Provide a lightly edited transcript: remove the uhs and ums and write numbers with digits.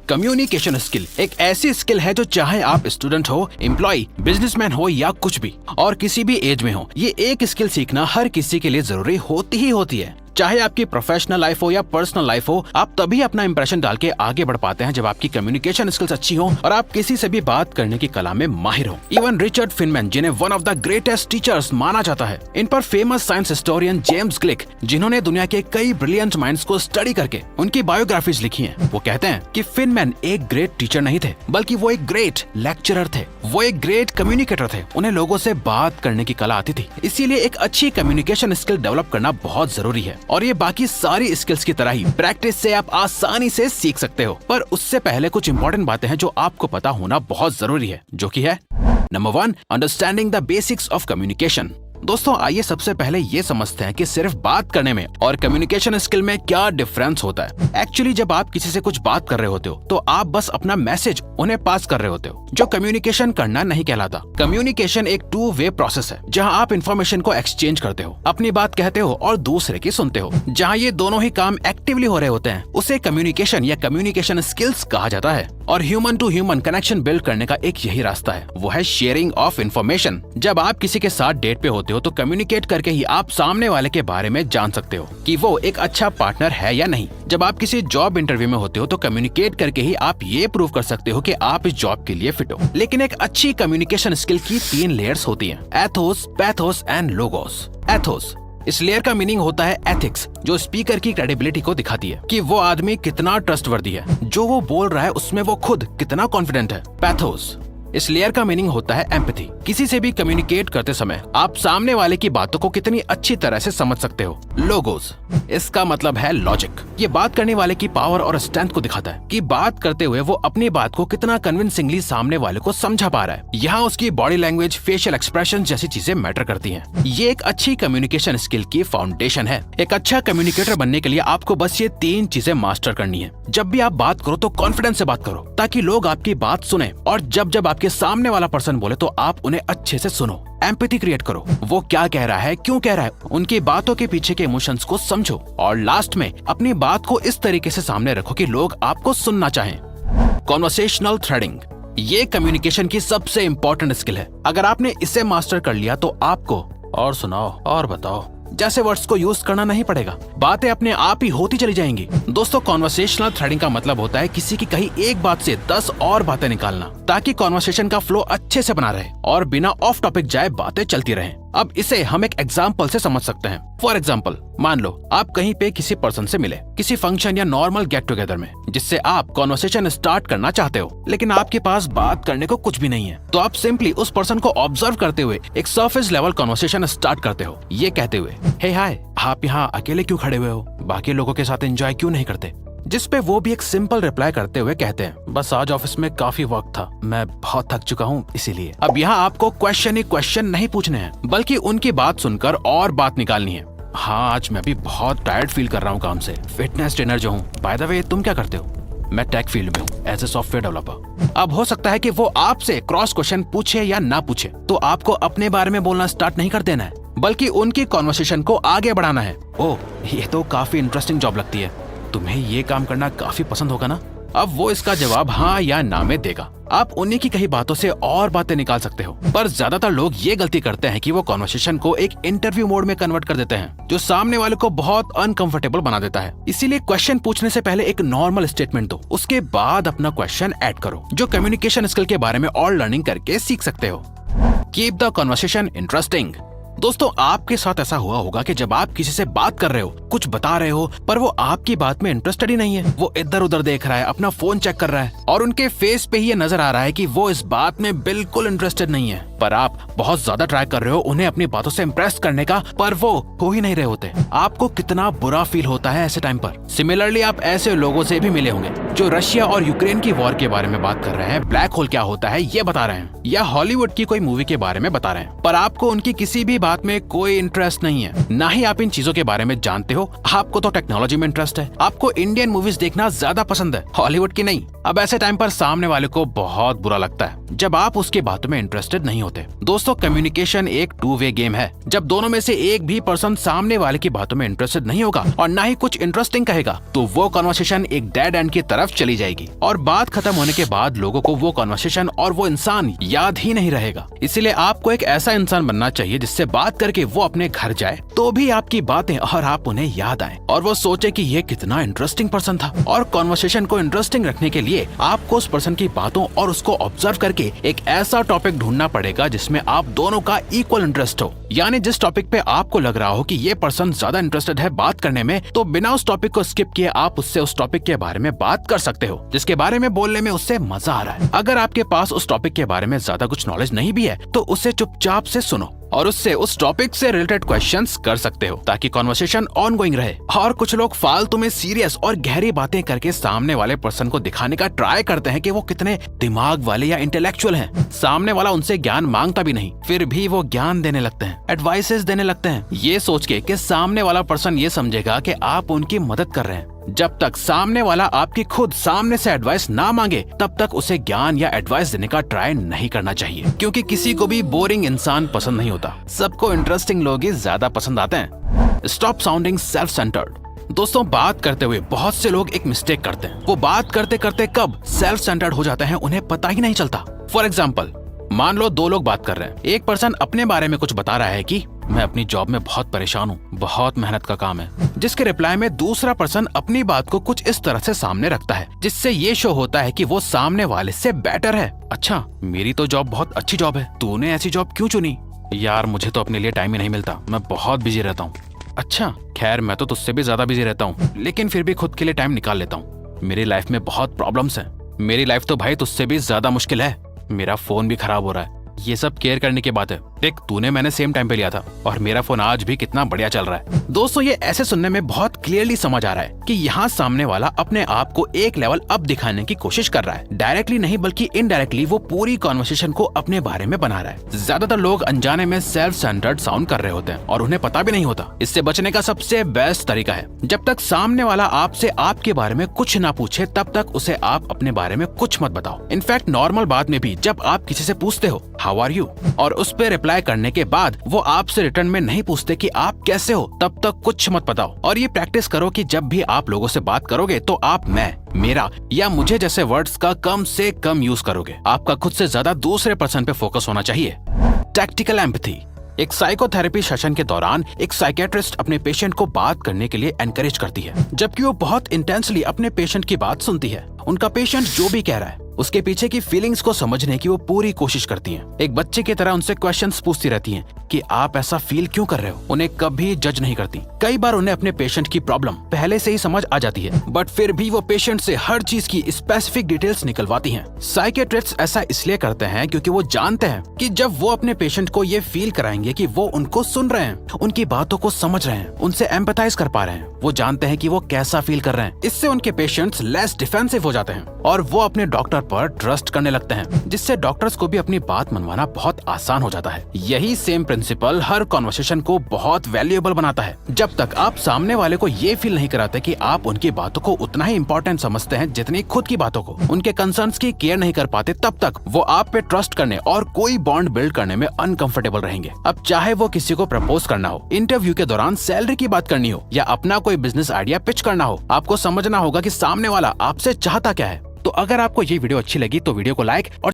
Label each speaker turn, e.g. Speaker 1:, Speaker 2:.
Speaker 1: Communication skill एक ऐसी skill है जो चाहे आप स्टूडेंट हो, एम्प्लॉय, बिजनेसमैन हो या कुछ भी और किसी भी एज में हो, ये एक स्किल सीखना हर किसी के लिए जरूरी होती ही होती है। चाहे आपकी प्रोफेशनल लाइफ हो या पर्सनल लाइफ हो, आप तभी अपना इंप्रेशन डाल के आगे बढ़ पाते हैं जब आपकी कम्युनिकेशन स्किल्स अच्छी हो और आप किसी से भी बात करने की कला में माहिर हो। इवन रिचर्ड फिनमैन, जिन्हें one of the greatest teachers माना जाता है, इन पर फेमस साइंस हिस्टोरियन जेम्स ग्लिक, जिन्होंने दुनिया के कई ब्रिलियंट माइंड्स को स्टडी करके उनकी बायोग्राफीज लिखी हैं, वो कहते हैं कि फिनमैन एक ग्रेट टीचर नहीं थे, बल्कि वो एक ग्रेट लेक्चरर थे। वो एक ग्रेट कम्युनिकेटर थे। उन्हें लोगों से बात करने की कला आती थी। इसीलिए एक अच्छी कम्युनिकेशन स्किल डेवलप करना बहुत जरूरी है और ये बाकी सारी स्किल्स की तरह ही प्रैक्टिस से आप आसानी से सीख सकते हो। पर उससे पहले कुछ इंपॉर्टेंट बातें हैं जो आपको पता होना बहुत जरूरी है, जो कि है number 1, understanding the basics of communication. दोस्तों आइए सबसे पहले ये समझते हैं कि सिर्फ बात करने में और कम्युनिकेशन स्किल में क्या डिफरेंस होता है। एक्चुअली जब आप किसी से कुछ बात कर रहे होते हो तो आप बस अपना मैसेज उन्हें पास कर रहे होते हो, जो कम्युनिकेशन करना नहीं कहलाता। कम्युनिकेशन एक 2 वे प्रोसेस है जहां आप इन्फॉर्मेशन को एक्सचेंज करते हो, अपनी बात कहते हो और दूसरे की सुनते हो। जहां ये दोनों ही काम एक्टिवली हो रहे होते हैं उसे कम्युनिकेशन या कम्युनिकेशन स्किल्स कहा जाता है। और human to human connection build करने का एक यही रास्ता है, वो है शेयरिंग ऑफ इन्फॉर्मेशन। जब आप किसी के साथ डेट पे होते हो तो कम्युनिकेट करके ही आप सामने वाले के बारे में जान सकते हो कि वो एक अच्छा पार्टनर है या नहीं। जब आप किसी जॉब इंटरव्यू में होते हो तो कम्युनिकेट करके ही आप ये प्रूव कर सकते हो कि आप इस जॉब के लिए फिट हो। लेकिन एक अच्छी कम्युनिकेशन स्किल की 3 लेयर्स होती हैं, Athos, pathos and logos. Athos, इस लेयर का मीनिंग होता है एथिक्स, जो स्पीकर की क्रेडिबिलिटी को दिखाती है कि वो आदमी कितना ट्रस्टवर्दी है, जो वो बोल रहा है उसमें वो खुद कितना कॉन्फिडेंट है। पैथोस, इस लेयर का मीनिंग होता है एम्पैथी। किसी से भी कम्युनिकेट करते समय आप सामने वाले की बातों को कितनी अच्छी तरह से समझ सकते हो। लोगोस, इसका मतलब है लॉजिक। ये बात करने वाले की पावर और स्ट्रेंथ को दिखाता है कि बात करते हुए वो अपनी बात को कितना कन्विंसिंगली सामने वाले को समझा पा रहा है। यहाँ उसकी बॉडी लैंग्वेज, फेशियल एक्सप्रेशन जैसी चीजें मैटर करती हैं। ये एक अच्छी कम्युनिकेशन स्किल की फाउंडेशन है। एक अच्छा कम्युनिकेटर बनने के लिए आपको बस ये 3 चीजें मास्टर करनी है। जब भी आप बात करो तो कॉन्फिडेंस से बात करो ताकि लोग आपकी बात सुने, और जब आपके सामने वाला पर्सन बोले तो आप उन्हें अच्छे से सुनो। एम्पैथी क्रिएट करो, वो क्या कह रहा है, क्यों कह रहा है, उनकी बातों के पीछे के इमोशंस को समझो। और लास्ट में अपनी बात को इस तरीके से सामने रखो कि लोग आपको सुनना चाहें। कॉन्वर्सेशनल थ्रेडिंग, ये कम्युनिकेशन की सबसे इम्पोर्टेंट स्किल है। अगर आपने इसे मास्टर कर लिया तो आपको और सुनाओ और बताओ जैसे वर्ड्स को यूज करना नहीं पड़ेगा, बातें अपने आप ही होती चली जाएंगी। दोस्तों कॉन्वर्सेशनल थ्रेडिंग का मतलब होता है किसी की कही एक बात से 10 और बातें निकालना, ताकि कॉन्वर्सेशन का फ्लो अच्छे से बना रहे और बिना ऑफ टॉपिक जाए बातें चलती रहें। अब इसे हम एक एग्जाम्पल से समझ सकते हैं। फॉर एग्जाम्पल, मान लो आप कहीं पे किसी पर्सन से मिले, किसी फंक्शन या नॉर्मल गेट टुगेदर में, जिससे आप कॉन्वर्सेशन स्टार्ट करना चाहते हो, लेकिन आपके पास बात करने को कुछ भी नहीं है। तो आप सिंपली उस पर्सन को ऑब्जर्व करते हुए एक सरफेस लेवल कॉन्वर्सेशन स्टार्ट करते हो, ये कहते हुए, हे हाय, आप यहाँ अकेले क्यों खड़े हुए हो, बाकी लोगों के साथ एंजॉय क्यों नहीं करते? जिस पे वो भी एक सिंपल रिप्लाई करते हुए कहते हैं, बस आज ऑफिस में काफी वर्क था, मैं बहुत थक चुका हूँ इसीलिए। अब यहाँ आपको क्वेश्चन ही क्वेश्चन नहीं पूछने हैं, बल्कि उनकी बात सुनकर और बात निकालनी है। हाँ, आज मैं भी बहुत टायर्ड फील कर रहा हूँ काम से, फिटनेस ट्रेनर जो हूँ। बाय द वे, तुम क्या करते हो? मैं टेक फील्ड में हूँ, एज ए सॉफ्टवेयर डेवलपर। अब हो सकता है कि वो आपसे क्रॉस क्वेश्चन पूछे या ना पूछे, तो आपको अपने बारे में बोलना स्टार्ट नहीं कर देना है, बल्कि उनकी कॉन्वर्सेशन को आगे बढ़ाना है। ओह, ये तो काफी इंटरेस्टिंग जॉब लगती है, तुम्हें ये काम करना काफी पसंद होगा ना? अब वो इसका जवाब हाँ या ना में देगा। आप उन्हीं की कही बातों से और बातें निकाल सकते हो। पर ज्यादातर लोग ये गलती करते हैं कि वो कॉन्वर्सेशन को एक इंटरव्यू मोड में कन्वर्ट कर देते हैं, जो सामने वाले को बहुत अनकंफर्टेबल बना देता है। इसीलिए क्वेश्चन पूछने से पहले एक नॉर्मल स्टेटमेंट दो, उसके बाद अपना क्वेश्चन ऐड करो, जो कम्युनिकेशन स्किल के बारे में और लर्निंग करके सीख सकते हो। Keep the conversation interesting. दोस्तों आपके साथ ऐसा हुआ होगा कि जब आप किसी से बात कर रहे हो, कुछ बता रहे हो, पर वो आपकी बात में इंटरेस्टेड ही नहीं है। वो इधर उधर देख रहा है, अपना फोन चेक कर रहा है, और उनके फेस पे ही ये नजर आ रहा है कि वो इस बात में बिल्कुल इंटरेस्टेड नहीं है। पर आप बहुत ज्यादा ट्राई कर रहे हो उन्हें अपनी बातों से इम्प्रेस करने का, पर वो हो ही नहीं रहे होते। आपको कितना बुरा फील होता है ऐसे टाइम पर। सिमिलरली आप ऐसे लोगों से भी मिले होंगे जो रशिया और यूक्रेन की वॉर के बारे में बात कर रहे हैं, ब्लैक होल क्या होता है ये बता रहे हैं, या हॉलीवुड की कोई मूवी के बारे में बता रहे हैं, पर आपको उनकी किसी भी बात में कोई इंटरेस्ट नहीं है, ना ही आप इन चीजों के बारे में जानते हो। आपको तो टेक्नोलॉजी में इंटरेस्ट है, आपको इंडियन मूवीज देखना ज्यादा पसंद है, हॉलीवुड की नहीं। अब ऐसे टाइम पर सामने वाले को बहुत बुरा लगता है जब आप उसकी बातों में इंटरेस्टेड नहीं होते। दोस्तों, कम्युनिकेशन एक 2-वे गेम है। जब दोनों में से एक भी पर्सन सामने वाले की बातों में इंटरेस्टेड नहीं होगा और ना ही कुछ इंटरेस्टिंग कहेगा, तो वो कन्वर्सेशन एक डेड एंड की तरफ चली जाएगी और बात खत्म होने के बाद लोगों को वो कन्वर्सेशन और वो इंसान याद ही नहीं रहेगा। इसीलिए आपको एक ऐसा इंसान बनना चाहिए जिससे बात करके वो अपने घर जाए तो भी आपकी बातें और आप उन्हें याद आए और वो सोचे कि ये कितना इंटरेस्टिंग पर्सन था। और कॉन्वर्सेशन को इंटरेस्टिंग रखने के लिए आपको उस पर्सन की बातों और उसको ऑब्जर्व करके एक ऐसा टॉपिक ढूंढना पड़ेगा जिसमें आप दोनों का इक्वल इंटरेस्ट हो। यानी जिस टॉपिक पे आपको लग रहा हो कि ये पर्सन ज्यादा इंटरेस्टेड है बात करने में, तो बिना उस टॉपिक को स्किप किए आप उससे उस टॉपिक के बारे में बात कर सकते हो जिसके बारे में बोलने में उससे मजा आ रहा है। अगर आपके पास उस टॉपिक के बारे में ज्यादा कुछ नॉलेज नहीं भी है तो उसे चुपचाप से सुनो और उससे उस टॉपिक से रिलेटेड क्वेश्चंस कर सकते हो ताकि कॉन्वर्सेशन ऑनगोइंग रहे। और कुछ लोग फालतू में सीरियस और गहरी बातें करके सामने वाले पर्सन को दिखाने का ट्राई करते हैं कि वो कितने दिमाग वाले या इंटेलेक्चुअल हैं। सामने वाला उनसे ज्ञान मांगता भी नहीं, फिर भी वो ज्ञान देने लगते हैं, एडवाइसेस देने लगते हैं, ये सोच के कि सामने वाला पर्सन ये समझेगा कि आप उनकी मदद कर रहे हैं। जब तक सामने वाला आपकी खुद सामने से एडवाइस ना मांगे तब तक उसे ज्ञान या एडवाइस देने का ट्राई नहीं करना चाहिए, क्योंकि किसी को भी बोरिंग इंसान पसंद नहीं होता। सबको इंटरेस्टिंग लोग ही ज्यादा पसंद आते हैं। Stop sounding self centred. दोस्तों, बात करते हुए बहुत से लोग एक मिस्टेक करते हैं। वो बात करते करते कब सेल्फ सेंटर्ड हो जाते हैं उन्हें पता ही नहीं चलता। फॉर एग्जाम्पल, मान लो 2 लोग बात कर रहे हैं। एक पर्सन अपने बारे में कुछ बता रहा है कि मैं अपनी जॉब में बहुत परेशान हूँ, बहुत मेहनत का काम है, जिसके रिप्लाई में दूसरा पर्सन अपनी बात को कुछ इस तरह से सामने रखता है जिससे ये शो होता है कि वो सामने वाले से बेटर है। अच्छा, मेरी तो जॉब बहुत अच्छी जॉब है, तूने ऐसी जॉब क्यों चुनी? यार, मुझे तो अपने लिए टाइम ही नहीं मिलता, मैं बहुत बिजी रहता हूँ। अच्छा, खैर मैं तो तुझसे भी ज्यादा बिजी रहता हूँ, लेकिन फिर भी खुद के लिए टाइम निकाल लेता हूँ। मेरी लाइफ में बहुत प्रॉब्लम्स हैं। मेरी लाइफ तो भाई तुझसे भी ज्यादा मुश्किल है। मेरा फोन भी खराब हो रहा है। ये सब केयर करने की बात है। देख, तूने मैंने सेम टाइम पे लिया था और मेरा फोन आज भी कितना बढ़िया चल रहा है। दोस्तों, ये ऐसे सुनने में बहुत क्लियरली समझ आ रहा है कि यहाँ सामने वाला अपने आप को एक लेवल अप दिखाने की कोशिश कर रहा है। डायरेक्टली नहीं बल्कि इनडायरेक्टली वो पूरी कॉन्वर्सेशन को अपने बारे में बना रहा है। ज्यादातर लोग अनजाने में सेल्फ सेंटर्ड साउंड कर रहे होते हैं और उन्हें पता भी नहीं होता। इससे बचने का सबसे बेस्ट तरीका है, जब तक सामने वाला आपसे आपके बारे में कुछ ना पूछे तब तक उसे आप अपने बारे में कुछ मत बताओ। इनफैक्ट नॉर्मल बात में भी जब आप किसी से पूछते हो हाउ आर यू और उस पे रिप्लाई करने के बाद वो आपसे रिटर्न में नहीं पूछते कि आप कैसे हो, तब तक कुछ मत बताओ। और ये प्रैक्टिस करो कि जब भी आप लोगों से बात करोगे तो आप मैं, मेरा या मुझे जैसे वर्ड्स का कम से कम यूज करोगे। आपका खुद से ज्यादा दूसरे पर्सन पे फोकस होना चाहिए। Tactical empathy. एक साइकोथेरेपी सेशन के दौरान एक साइकियाट्रिस्ट अपने पेशेंट को बात करने के लिए एनकरेज करती है, जबकि वो बहुत इंटेंसली अपने पेशेंट की बात सुनती है। उनका पेशेंट जो भी कह रहा है उसके पीछे की फीलिंग्स को समझने की वो पूरी कोशिश करती हैं। एक बच्चे की तरह उनसे क्वेश्चंस पूछती रहती हैं कि आप ऐसा फील क्यों कर रहे हो। उन्हें कभी जज नहीं करती। कई बार उन्हें अपने पेशेंट की प्रॉब्लम पहले से ही समझ आ जाती है, बट फिर भी वो पेशेंट से हर चीज की स्पेसिफिक डिटेल्स निकलवाती हैं। साइकियाट्रिस्ट्स ऐसा इसलिए करते हैं क्योंकि वो जानते हैं कि जब वो अपने पेशेंट को ये फील कराएंगे कि वो उनको सुन रहे हैं, उनकी बातों को समझ रहे हैं, उनसे एम्पैथाइज कर पा रहे हैं, वो जानते हैं कि वो कैसा फील कर रहे हैं। इससे उनके पेशेंट्स लेस डिफेंसिव हो जाते हैं और वो अपने डॉक्टर पर ट्रस्ट करने लगते हैं, जिससे डॉक्टर्स को भी अपनी बात मनवाना बहुत आसान हो जाता है। यही सेम प्रिंसिपल हर कॉन्वर्सेशन को बहुत वैल्यूएबल बनाता है। जब तक आप सामने वाले को ये फील नहीं कराते कि आप उनकी बातों को उतना ही इम्पोर्टेंट समझते हैं जितनी खुद की बातों को, उनके कंसर्न्स की केयर नहीं कर पाते, तब तक वो आप पे ट्रस्ट करने और कोई बॉन्ड बिल्ड करने में अनकंफर्टेबल रहेंगे। अब चाहे वो किसी को प्रपोज करना हो, इंटरव्यू के दौरान सैलरी की बात करनी हो या अपना कोई बिजनेस आइडिया पिच करना हो, आपको समझना होगा कि सामने वाला आपसे चाहता क्या है। तो अगर आपको ये वीडियो अच्छी लगी तो वीडियो को लाइक और